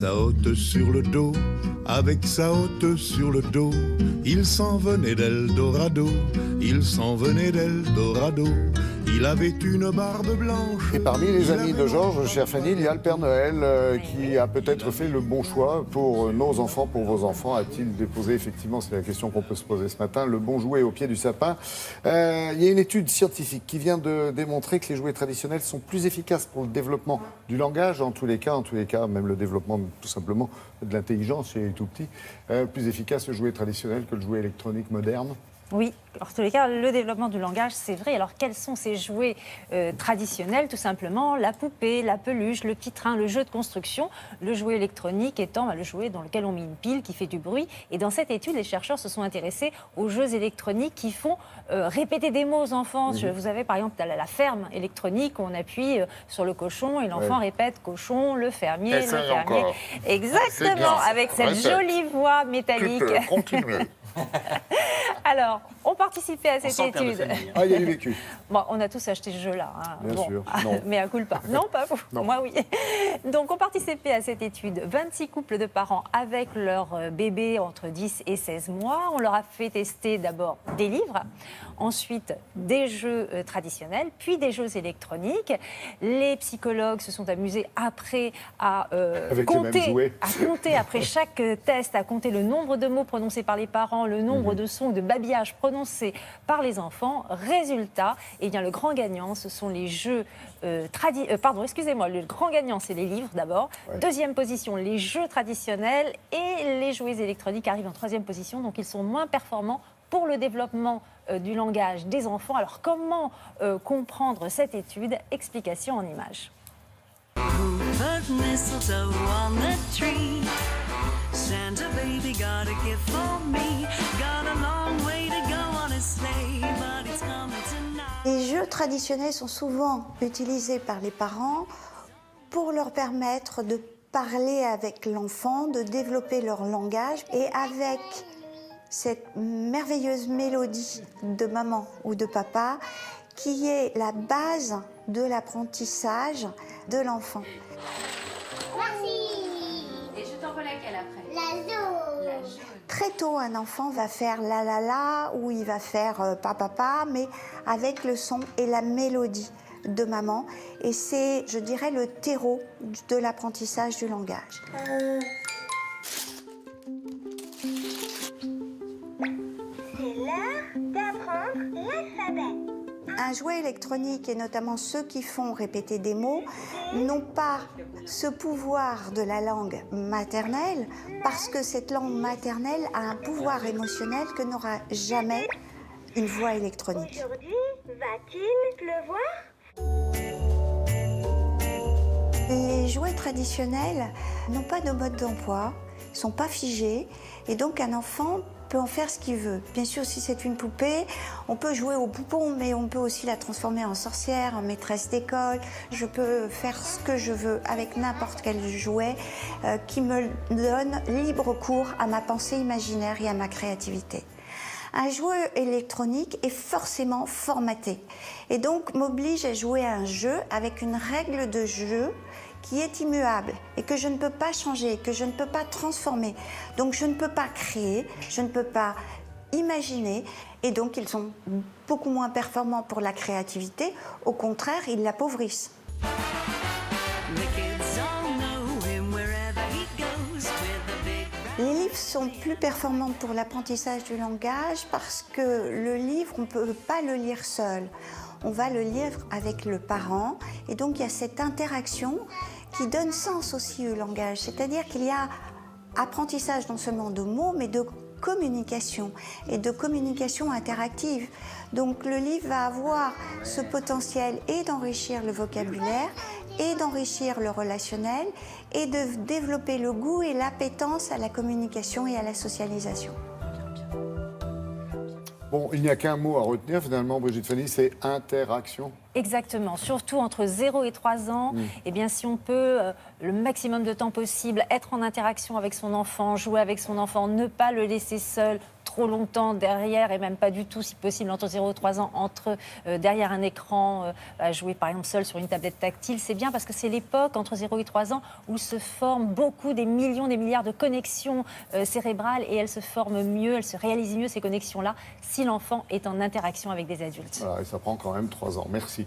Sa hotte sur le dos, avec sa hotte sur le dos, il s'en venait d'Eldorado, il s'en venait d'Eldorado. Il avait une barbe blanche. Et parmi les amis de Georges, chère Fanny, il y a le Père Noël qui a peut-être fait le bon choix pour nos enfants, pour vos enfants. A-t-il déposé, effectivement, c'est la question qu'on peut se poser ce matin, le bon jouet au pied du sapin? Il y a une étude scientifique qui vient de démontrer que les jouets traditionnels sont plus efficaces pour le développement du langage, en tous les cas, même le développement tout simplement de l'intelligence chez les tout petits, plus efficace le jouet traditionnel que le jouet électronique moderne. Oui, en tous les cas, le développement du langage, c'est vrai. Alors, quels sont ces jouets traditionnels? Tout simplement, la poupée, la peluche, le petit train, le jeu de construction. Le jouet électronique étant le jouet dans lequel on met une pile qui fait du bruit. Et dans cette étude, les chercheurs se sont intéressés aux jeux électroniques qui font répéter des mots aux enfants. Vous avez par exemple la ferme électronique où on appuie sur le cochon et l'enfant répète cochon, le fermier, le fermier. Encore. Exactement, avec cette jolie voix métallique. Tu peux continuer. Alors, on participait à cette étude. Ah, il y a du vécu. Bon, on a tous acheté ce jeu-là. Hein. Bien sûr. Non. Mais à culpa. Non, pas vous. Non. Moi, oui. Donc, on participait à cette étude. 26 couples de parents avec leur bébé entre 10 et 16 mois. On leur a fait tester d'abord des livres, ensuite des jeux traditionnels, puis des jeux électroniques. Les psychologues se sont amusés après à compter après chaque test, à compter le nombre de mots prononcés par les parents, le nombre de sons de babillage prononcés par les enfants. Résultat, eh bien, le grand gagnant, ce sont les jeux le grand gagnant, c'est les livres d'abord. Ouais. Deuxième position, les jeux traditionnels, et les jouets électroniques arrivent en troisième position, donc ils sont moins performants pour le développement du langage des enfants. Alors, comment comprendre cette étude? Explication en images. Santa baby got a gift for me. Got a long way to go on his sleigh, but it's coming tonight. Les jeux traditionnels sont souvent utilisés par les parents pour leur permettre de parler avec l'enfant, de développer leur langage, et avec cette merveilleuse mélodie de maman ou de papa qui est la base de l'apprentissage de l'enfant. Merci. Et je t'envoie laquelle après? La jaune. Très tôt, un enfant va faire la la la ou il va faire papa, mais avec le son et la mélodie de maman. Et c'est, je dirais, le terreau de l'apprentissage du langage. C'est l'heure d'apprendre l'alphabet. Un jouet électronique, et notamment ceux qui font répéter des mots, n'ont pas ce pouvoir de la langue maternelle, parce que cette langue maternelle a un pouvoir émotionnel que n'aura jamais une voix électronique. Aujourd'hui, va-t-il pleuvoir? Les jouets traditionnels n'ont pas de mode d'emploi, ne sont pas figés, et donc un enfant peut en faire ce qu'il veut. Bien sûr, si c'est une poupée, on peut jouer au poupon, mais on peut aussi la transformer en sorcière, en maîtresse d'école. Je peux faire ce que je veux avec n'importe quel jouet qui me donne libre cours à ma pensée imaginaire et à ma créativité. Un jouet électronique est forcément formaté et donc m'oblige à jouer à un jeu avec une règle de jeu qui est immuable et que je ne peux pas changer, que je ne peux pas transformer. Donc je ne peux pas créer, je ne peux pas imaginer, et donc ils sont beaucoup moins performants pour la créativité. Au contraire, ils l'appauvrissent. Les livres sont plus performants pour l'apprentissage du langage parce que le livre, on ne peut pas le lire seul. On va le lire avec le parent, et donc il y a cette interaction qui donne sens aussi au langage. C'est-à-dire qu'il y a apprentissage non seulement de mots, mais de communication, et de communication interactive. Donc le livre va avoir ce potentiel et d'enrichir le vocabulaire, et d'enrichir le relationnel, et de développer le goût et l'appétence à la communication et à la socialisation. Bon, il n'y a qu'un mot à retenir finalement, Brigitte Fanny, c'est interaction. Exactement, surtout entre 0 et 3 ans. Eh bien, si on peut, le maximum de temps possible, être en interaction avec son enfant, jouer avec son enfant, ne pas le laisser seul trop longtemps derrière, et même pas du tout, si possible, entre 0 et 3 ans, derrière un écran, à jouer par exemple seul sur une tablette tactile, c'est bien parce que c'est l'époque entre 0 et 3 ans où se forment beaucoup, des millions, des milliards de connexions cérébrales, et elles se forment mieux, elles se réalisent mieux ces connexions-là si l'enfant est en interaction avec des adultes. Voilà, et ça prend quand même 3 ans. Merci.